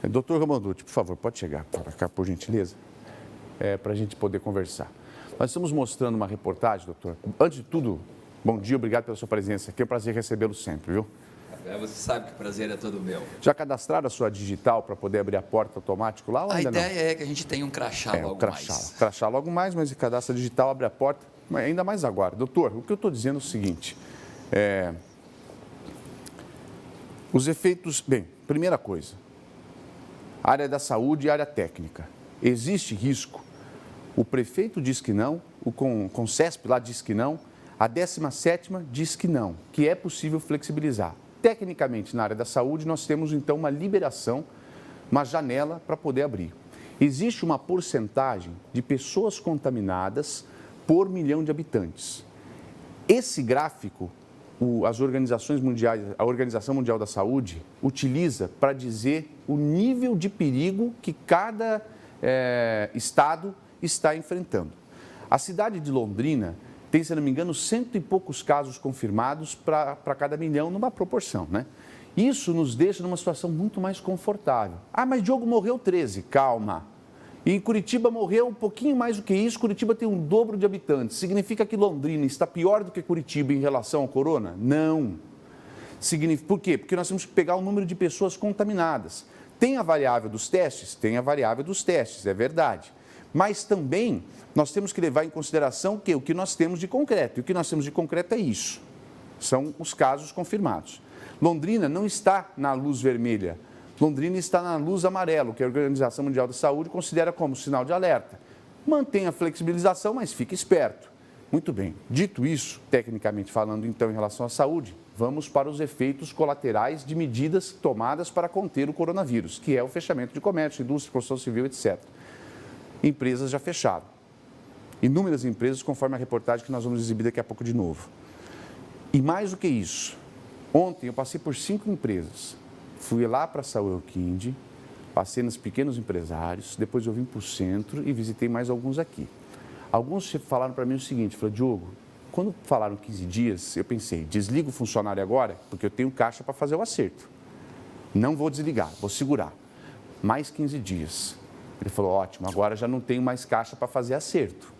Doutor Ramanducci, por favor, pode chegar para cá, por gentileza, para a gente poder conversar. Nós estamos mostrando uma reportagem, doutor. Antes de tudo, bom dia, obrigado pela sua presença aqui. É um prazer recebê-lo sempre, viu? Você sabe que o prazer é todo meu. Já cadastraram a sua digital para poder abrir a porta automático lá ou ainda não? A ideia é que a gente tenha um crachá logo mais. Crachá logo mais, mas cadastra digital, abre a porta, mas ainda mais agora. Doutor, o que eu estou dizendo é o seguinte, os efeitos... Bem, primeira coisa, área da saúde e área técnica. Existe risco? O prefeito diz que não, o Concesp lá diz que não, a 17ª diz que não, que é possível flexibilizar. Tecnicamente, na área da saúde, nós temos então uma liberação, uma janela para poder abrir. Existe uma porcentagem de pessoas contaminadas por milhão de habitantes. Esse gráfico, as organizações mundiais, a Organização Mundial da Saúde utiliza para dizer o nível de perigo que cada estado está enfrentando. A cidade de Londrina tem, se não me engano, 100 e poucos casos confirmados para cada milhão, numa proporção, né? Isso nos deixa numa situação muito mais confortável. Ah, mas Diogo morreu 13, calma. E em Curitiba morreu um pouquinho mais do que isso, Curitiba tem um dobro de habitantes. Significa que Londrina está pior do que Curitiba em relação ao corona? Não. Por quê? Porque nós temos que pegar o número de pessoas contaminadas. Tem a variável dos testes? Tem a variável dos testes, é verdade. Mas também nós temos que levar em consideração o que nós temos de concreto. E o que nós temos de concreto é isso. São os casos confirmados. Londrina não está na luz vermelha. Londrina está na luz amarela, que a Organização Mundial da Saúde considera como sinal de alerta. Mantenha a flexibilização, mas fique esperto. Muito bem. Dito isso, tecnicamente falando, então, em relação à saúde, vamos para os efeitos colaterais de medidas tomadas para conter o coronavírus, que é o fechamento de comércio, indústria, construção civil, etc. Empresas já fecharam. Inúmeras empresas, conforme a reportagem que nós vamos exibir daqui a pouco de novo. E mais do que isso, ontem eu passei por 5 empresas. Fui lá para a Saúl Quindi, passei nos pequenos empresários, depois eu vim para o centro e visitei mais alguns aqui. Alguns falaram para mim o seguinte, falaram, Diogo, quando falaram 15 dias, eu pensei, desligo o funcionário agora, porque eu tenho caixa para fazer o acerto. Não vou desligar, vou segurar. Mais 15 dias. Ele falou, ótimo, agora já não tenho mais caixa para fazer acerto.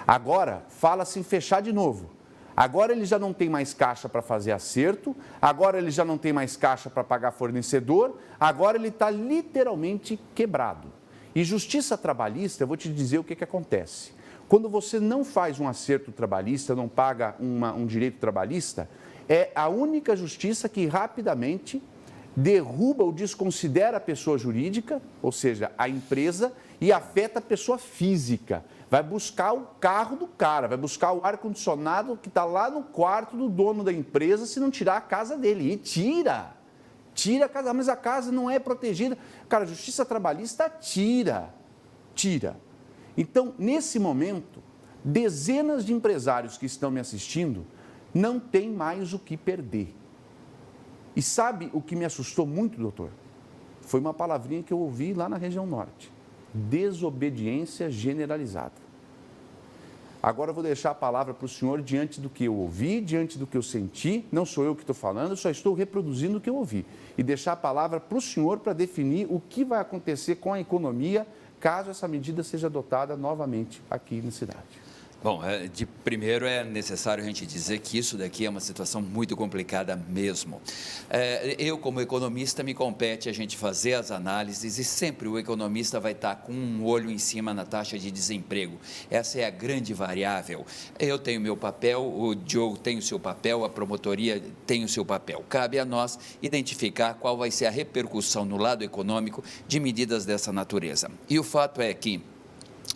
Agora, fala-se em fechar de novo. Agora ele já não tem mais caixa para fazer acerto, agora ele já não tem mais caixa para pagar fornecedor, agora ele está literalmente quebrado. E justiça trabalhista, eu vou te dizer o que acontece. Quando você não faz um acerto trabalhista, não paga um direito trabalhista, é a única justiça que rapidamente derruba ou desconsidera a pessoa jurídica, ou seja, a empresa, e afeta a pessoa física. Vai buscar o carro do cara, vai buscar o ar-condicionado que está lá no quarto do dono da empresa se não tirar a casa dele. E tira a casa, mas a casa não é protegida. Cara, a justiça trabalhista tira. Então, nesse momento, dezenas de empresários que estão me assistindo não têm mais o que perder. E sabe o que me assustou muito, doutor? Foi uma palavrinha que eu ouvi lá na região norte. Desobediência generalizada. Agora eu vou deixar a palavra para o senhor diante do que eu ouvi, diante do que eu senti. Não sou eu que estou falando, eu só estou reproduzindo o que eu ouvi. E deixar a palavra para o senhor para definir o que vai acontecer com a economia caso essa medida seja adotada novamente aqui na cidade. Bom, de primeiro é necessário a gente dizer que isso daqui é uma situação muito complicada mesmo. Eu, como economista, me compete a gente fazer as análises e sempre o economista vai estar com um olho em cima na taxa de desemprego. Essa é a grande variável. Eu tenho meu papel, o Diogo tem o seu papel, a promotoria tem o seu papel. Cabe a nós identificar qual vai ser a repercussão no lado econômico de medidas dessa natureza. E o fato é que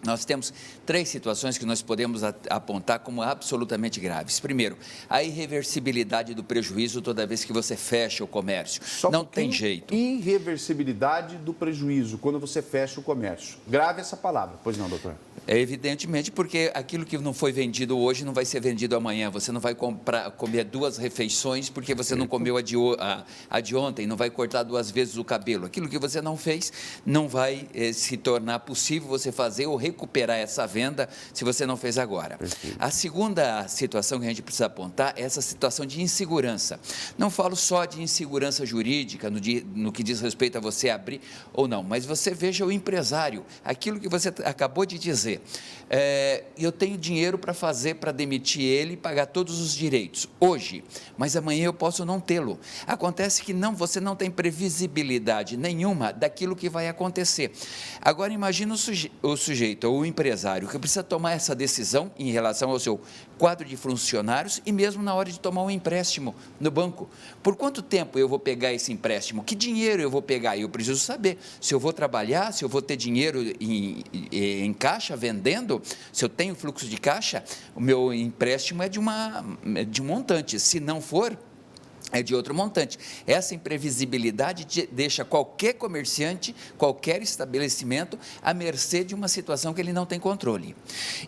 nós temos 3 situações que nós podemos apontar como absolutamente graves. Primeiro, a irreversibilidade do prejuízo toda vez que você fecha o comércio. Não tem jeito. Irreversibilidade do prejuízo quando você fecha o comércio. Grave essa palavra, pois não, doutor? Evidentemente, porque aquilo que não foi vendido hoje não vai ser vendido amanhã. Você não vai comer 2 refeições porque você não comeu a de ontem, não vai cortar 2 vezes o cabelo. Aquilo que você não fez não vai se tornar possível você fazer ou recuperar essa venda se você não fez agora. Perfeito. A segunda situação que a gente precisa apontar é essa situação de insegurança. Não falo só de insegurança jurídica no que diz respeito a você abrir ou não, mas você veja o empresário, aquilo que você acabou de dizer. Eu tenho dinheiro para fazer, para demitir ele e pagar todos os direitos hoje, mas amanhã eu posso não tê-lo. Acontece que você não tem previsibilidade nenhuma daquilo que vai acontecer. Agora imagina o sujeito, ou o empresário, que precisa tomar essa decisão em relação ao seu quadro de funcionários e mesmo na hora de tomar um empréstimo no banco. Por quanto tempo eu vou pegar esse empréstimo? Que dinheiro eu vou pegar? Eu preciso saber se eu vou trabalhar, se eu vou ter dinheiro em caixa vendendo, se eu tenho fluxo de caixa, o meu empréstimo é de um montante. Se não for, é de outro montante. Essa imprevisibilidade deixa qualquer comerciante, qualquer estabelecimento à mercê de uma situação que ele não tem controle.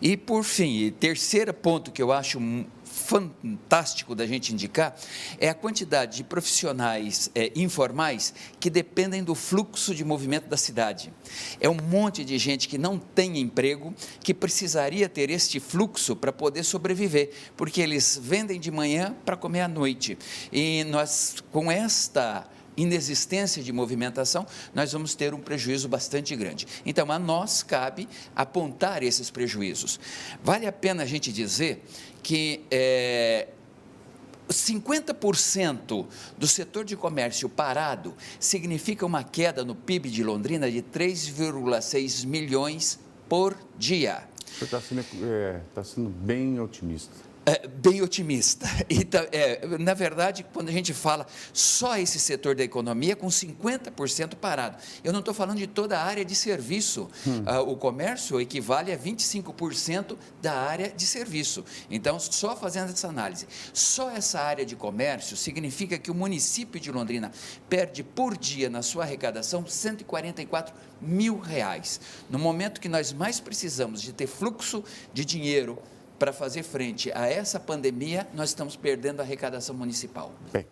E, por fim, terceiro ponto que eu acho fantástico da gente indicar é a quantidade de profissionais informais que dependem do fluxo de movimento da cidade. É um monte de gente que não tem emprego, que precisaria ter este fluxo para poder sobreviver, porque eles vendem de manhã para comer à noite. E nós, com esta inexistência de movimentação, nós vamos ter um prejuízo bastante grande. Então, a nós cabe apontar esses prejuízos. Vale a pena a gente dizer que 50% do setor de comércio parado significa uma queda no PIB de Londrina de 3,6 milhões por dia. Você está sendo bem otimista. Bem otimista. Então, na verdade, quando a gente fala só esse setor da economia com 50% parado, eu não estou falando de toda a área de serviço. O comércio equivale a 25% da área de serviço. Então, só fazendo essa análise, só essa área de comércio significa que o município de Londrina perde por dia na sua arrecadação R$144 mil. No momento que nós mais precisamos de ter fluxo de dinheiro para fazer frente a essa pandemia, nós estamos perdendo a arrecadação municipal. Bem,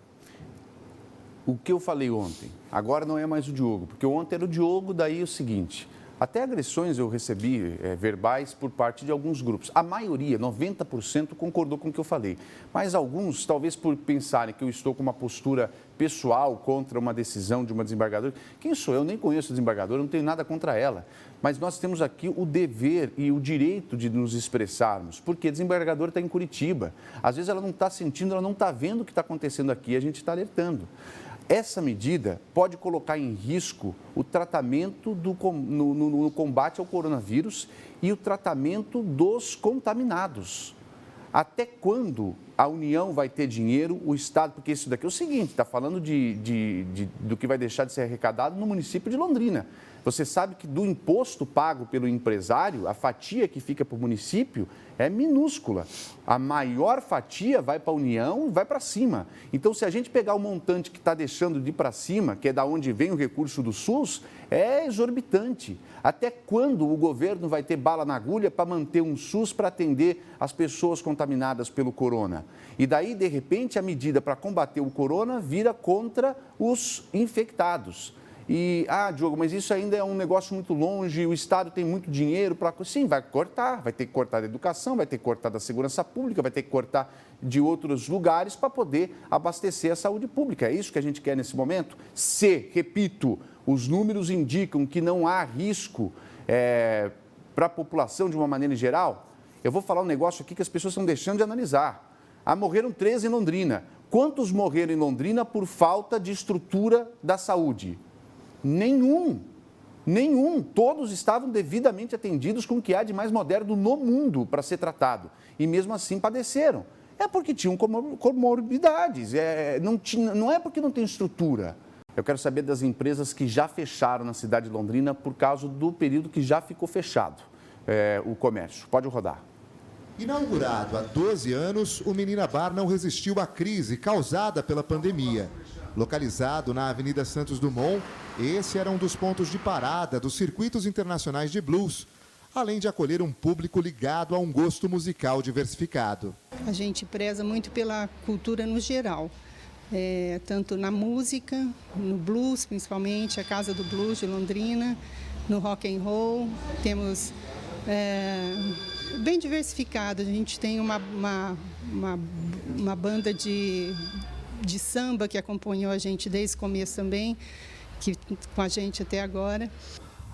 o que eu falei ontem, agora não é mais o Diogo, porque ontem era o Diogo, daí é o seguinte, até agressões eu recebi verbais por parte de alguns grupos. A maioria, 90%, concordou com o que eu falei, mas alguns, talvez por pensarem que eu estou com uma postura pessoal contra uma decisão de uma desembargadora. Quem sou eu? Nem conheço a desembargadora, não tenho nada contra ela. Mas nós temos aqui o dever e o direito de nos expressarmos, porque a desembargadora está em Curitiba. Às vezes ela não está sentindo, ela não está vendo o que está acontecendo aqui, a gente está alertando. Essa medida pode colocar em risco o tratamento no combate ao coronavírus e o tratamento dos contaminados. Até quando a União vai ter dinheiro, o Estado, porque isso daqui é o seguinte, está falando do que vai deixar de ser arrecadado no município de Londrina. Você sabe que do imposto pago pelo empresário, a fatia que fica para o município é minúscula. A maior fatia vai para a União e vai para cima. Então, se a gente pegar o montante que está deixando de ir para cima, que é da onde vem o recurso do SUS, é exorbitante. Até quando o governo vai ter bala na agulha para manter um SUS para atender as pessoas contaminadas pelo corona? E daí, de repente, a medida para combater o corona vira contra os infectados. Diogo, mas isso ainda é um negócio muito longe, o Estado tem muito dinheiro para... Sim, vai cortar, vai ter que cortar da educação, vai ter que cortar da segurança pública, vai ter que cortar de outros lugares para poder abastecer a saúde pública. É isso que a gente quer nesse momento? Se, repito, os números indicam que não há risco para a população de uma maneira geral, eu vou falar um negócio aqui que as pessoas estão deixando de analisar. Morreram 13 em Londrina. Quantos morreram em Londrina por falta de estrutura da saúde? Nenhum. Todos estavam devidamente atendidos com o que há de mais moderno no mundo para ser tratado. E mesmo assim padeceram. É porque tinham comorbidades. Não é porque não tem estrutura. Eu quero saber das empresas que já fecharam na cidade de Londrina por causa do período que já ficou fechado o comércio. Pode rodar. Inaugurado há 12 anos, o Menina Bar não resistiu à crise causada pela pandemia. Localizado na Avenida Santos Dumont, esse era um dos pontos de parada dos circuitos internacionais de blues. além de acolher um público ligado a um gosto musical diversificado. A gente preza muito pela cultura no geral, tanto na música, no blues principalmente, a Casa do Blues de Londrina, no rock and roll, temos bem diversificado. A gente tem uma banda de samba que acompanhou a gente desde o começo também, com a gente até agora.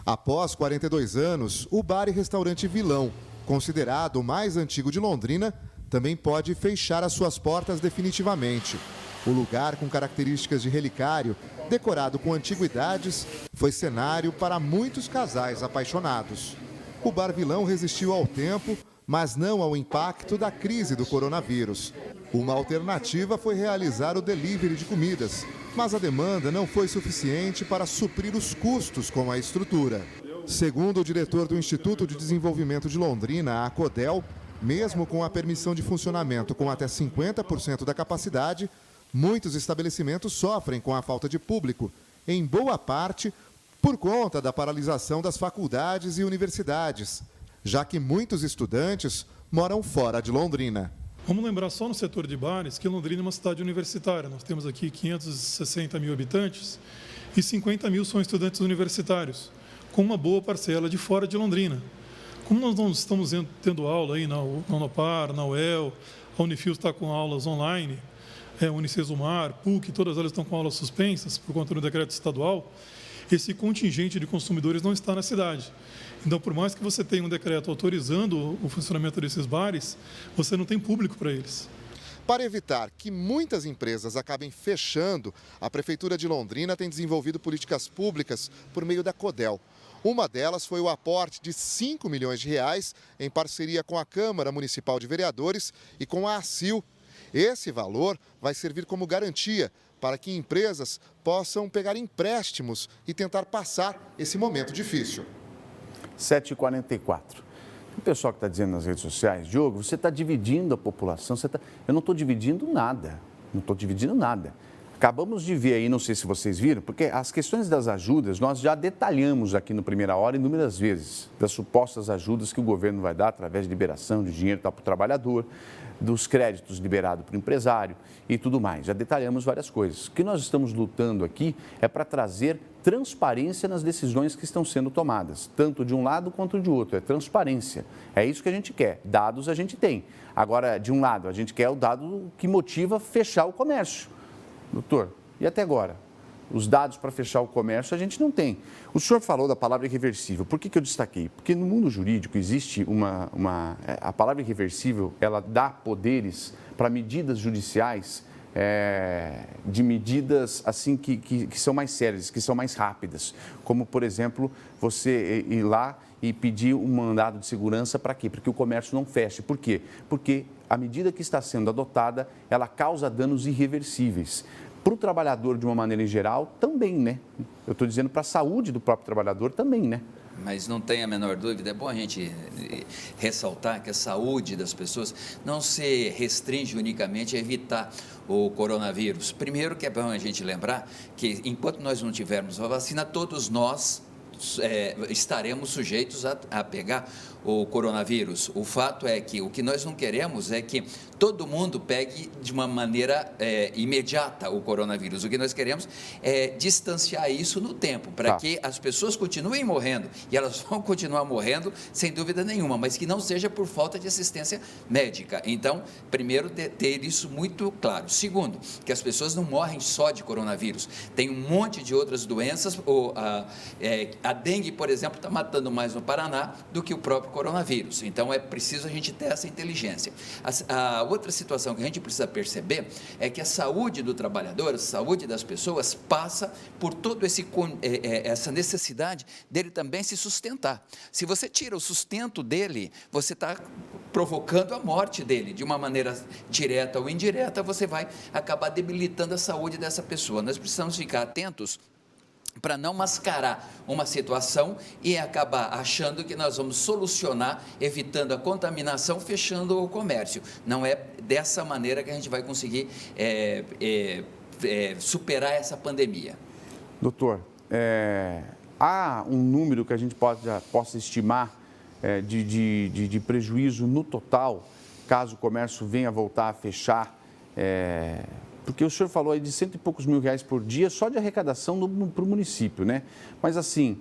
Após 42 anos, o bar e restaurante Vilão, considerado o mais antigo de Londrina, também pode fechar as suas portas definitivamente. O lugar, com características de relicário, decorado com antiguidades, foi cenário para muitos casais apaixonados. O Bar Vilão resistiu ao tempo, mas não ao impacto da crise do coronavírus. Uma alternativa foi realizar o delivery de comidas, mas a demanda não foi suficiente para suprir os custos com a estrutura. Segundo o diretor do Instituto de Desenvolvimento de Londrina, a CODEL, mesmo com a permissão de funcionamento com até 50% da capacidade, muitos estabelecimentos sofrem com a falta de público, em boa parte por conta da paralisação das faculdades e universidades, já que muitos estudantes moram fora de Londrina. Vamos lembrar só no setor de bares que Londrina é uma cidade universitária. Nós temos aqui 560 mil habitantes e 50 mil são estudantes universitários, com uma boa parcela de fora de Londrina. Como nós não estamos tendo aula aí na Unopar, na UEL, a Unifil está com aulas online, Unicesumar, PUC, todas elas estão com aulas suspensas por conta do decreto estadual, esse contingente de consumidores não está na cidade. Então, por mais que você tenha um decreto autorizando o funcionamento desses bares, você não tem público para eles. Para evitar que muitas empresas acabem fechando, a Prefeitura de Londrina tem desenvolvido políticas públicas por meio da CODEL. Uma delas foi o aporte de R$ 5 milhões em parceria com a Câmara Municipal de Vereadores e com a ACIL. Esse valor vai servir como garantia para que empresas possam pegar empréstimos e tentar passar esse momento difícil. 7h44. O pessoal que está dizendo nas redes sociais, Diogo, você está dividindo a população. Eu não estou dividindo nada. Não estou dividindo nada. Acabamos de ver aí, não sei se vocês viram, porque as questões das ajudas nós já detalhamos aqui no Primeira Hora inúmeras vezes, das supostas ajudas que o governo vai dar através de liberação de dinheiro para o trabalhador, dos créditos liberados para o empresário e tudo mais. Já detalhamos várias coisas. O que nós estamos lutando aqui é para trazer transparência nas decisões que estão sendo tomadas, tanto de um lado quanto de outro. É transparência. É isso que a gente quer. Dados a gente tem. Agora, de um lado, a gente quer o dado que motiva fechar o comércio. Doutor, e até agora? Os dados para fechar o comércio a gente não tem. O senhor falou da palavra irreversível. Por que eu destaquei? Porque no mundo jurídico existe a palavra irreversível, ela dá poderes para medidas judiciais, de medidas assim que são mais sérias, que são mais rápidas. Como, por exemplo, você ir lá e pedir um mandado de segurança para quê? Para que o comércio não feche. Por quê? Porque a medida que está sendo adotada, ela causa danos irreversíveis. Para o trabalhador, de uma maneira em geral, também, né? Eu estou dizendo para a saúde do próprio trabalhador também, né? Mas não tem a menor dúvida, é bom a gente ressaltar que a saúde das pessoas não se restringe unicamente a evitar o coronavírus. Primeiro que é bom a gente lembrar que enquanto nós não tivermos a vacina, todos nós estaremos sujeitos a pegar o coronavírus. O fato é que o que nós não queremos é que todo mundo pegue de uma maneira imediata o coronavírus. O que nós queremos é distanciar isso no tempo, para que as pessoas continuem morrendo, e elas vão continuar morrendo, sem dúvida nenhuma, mas que não seja por falta de assistência médica. Então, primeiro, ter isso muito claro. Segundo, que as pessoas não morrem só de coronavírus. Tem um monte de outras doenças. A dengue, por exemplo, está matando mais no Paraná do que o próprio coronavírus. Então, é preciso a gente ter essa inteligência. A outra situação que a gente precisa perceber é que a saúde do trabalhador, a saúde das pessoas, passa por todo essa necessidade dele também se sustentar. Se você tira o sustento dele, você está provocando a morte dele. De uma maneira direta ou indireta, você vai acabar debilitando a saúde dessa pessoa. Nós precisamos ficar atentos para não mascarar uma situação e acabar achando que nós vamos solucionar, evitando a contaminação, fechando o comércio. Não é dessa maneira que a gente vai conseguir superar essa pandemia. Doutor, há um número que a gente possa estimar de prejuízo no total, caso o comércio venha voltar a fechar? Porque o senhor falou aí de R$100 e poucos mil por dia só de arrecadação para o município, né? Mas assim,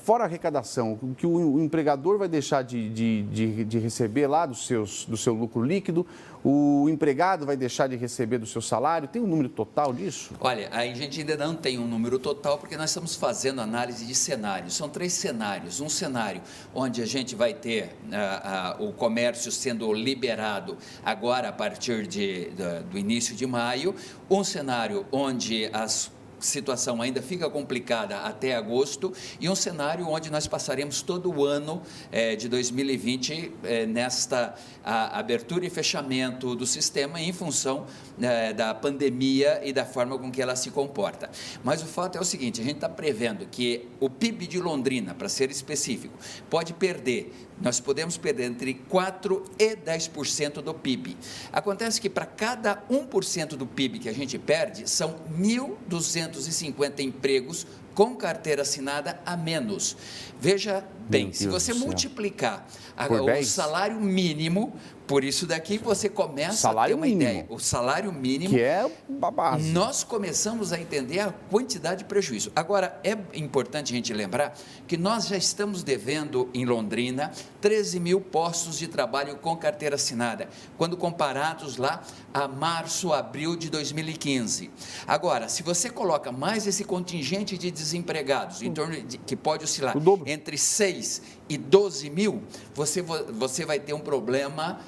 fora a arrecadação, o que o empregador vai deixar de receber lá do seu lucro líquido, o empregado vai deixar de receber do seu salário, tem um número total disso? Olha, a gente ainda não tem um número total, porque nós estamos fazendo análise de cenários. São 3 cenários. Um cenário onde a gente vai ter o comércio sendo liberado agora a partir do início de maio. Um cenário onde a situação ainda fica complicada até agosto, e um cenário onde nós passaremos todo o ano de 2020 nesta abertura e fechamento do sistema em função da pandemia e da forma com que ela se comporta. Mas o fato é o seguinte, a gente está prevendo que o PIB de Londrina, para ser específico, nós podemos perder entre 4% e 10% do PIB. Acontece que para cada 1% do PIB que a gente perde, são 1.250 empregos com carteira assinada a menos. Veja bem, se você multiplicar o salário mínimo por isso daqui, você começa a ter uma ideia. O salário mínimo, que é a base. Nós começamos a entender a quantidade de prejuízo. Agora, é importante a gente lembrar que nós já estamos devendo em Londrina 13 mil postos de trabalho com carteira assinada, quando comparados lá a março, abril de 2015. Agora, se você coloca mais esse contingente de desempregados, em torno que pode oscilar entre 6 e 12 mil, você vai ter um problema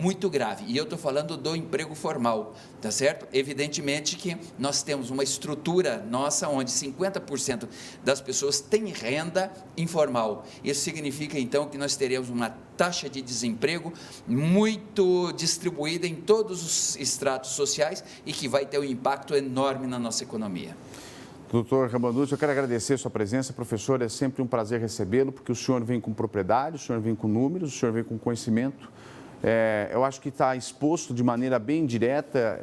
muito grave. E eu estou falando do emprego formal, tá certo? Evidentemente que nós temos uma estrutura nossa onde 50% das pessoas têm renda informal. Isso significa, então, que nós teremos uma taxa de desemprego muito distribuída em todos os estratos sociais e que vai ter um impacto enorme na nossa economia. Doutor Ramanujan, eu quero agradecer a sua presença. Professor, é sempre um prazer recebê-lo, porque o senhor vem com propriedade, o senhor vem com números, o senhor vem com conhecimento. Eu acho que está exposto de maneira bem direta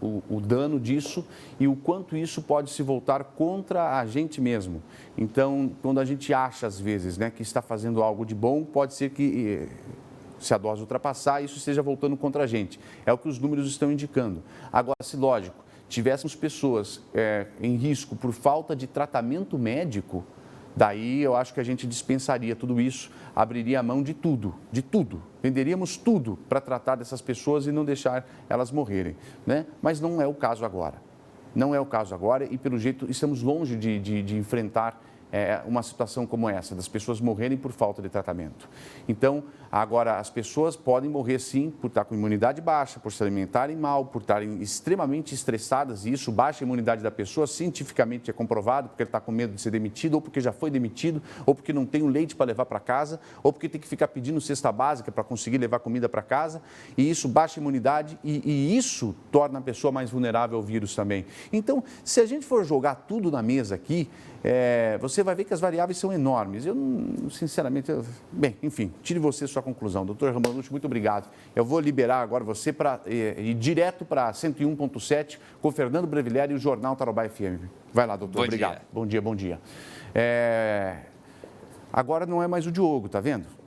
o dano disso e o quanto isso pode se voltar contra a gente mesmo. Então, quando a gente acha, às vezes, que está fazendo algo de bom, pode ser que, se a dose ultrapassar, isso esteja voltando contra a gente. É o que os números estão indicando. Agora, se lógico, tivéssemos pessoas em risco por falta de tratamento médico, daí eu acho que a gente dispensaria tudo isso, abriria a mão de tudo, venderíamos tudo para tratar dessas pessoas e não deixar elas morrerem, né? Mas não é o caso agora, e pelo jeito estamos longe de enfrentar uma situação como essa, das pessoas morrerem por falta de tratamento. Então, agora, as pessoas podem morrer sim por estar com imunidade baixa, por se alimentarem mal, por estarem extremamente estressadas, e isso baixa a imunidade da pessoa, cientificamente é comprovado, porque ele está com medo de ser demitido, ou porque já foi demitido, ou porque não tem o leite para levar para casa, ou porque tem que ficar pedindo cesta básica para conseguir levar comida para casa, e isso baixa a imunidade, e isso torna a pessoa mais vulnerável ao vírus também. Então, se a gente for jogar tudo na mesa aqui, você vai ver que as variáveis são enormes. Eu, sinceramente, bem, enfim, tire você sua conclusão. Doutor Ramanujan, muito obrigado. Eu vou liberar agora você para ir direto para 101.7 com o Fernando Brevileri e o Jornal Tarobá FM. Vai lá, doutor. Obrigado. Bom dia. Agora não é mais o Diogo, tá vendo?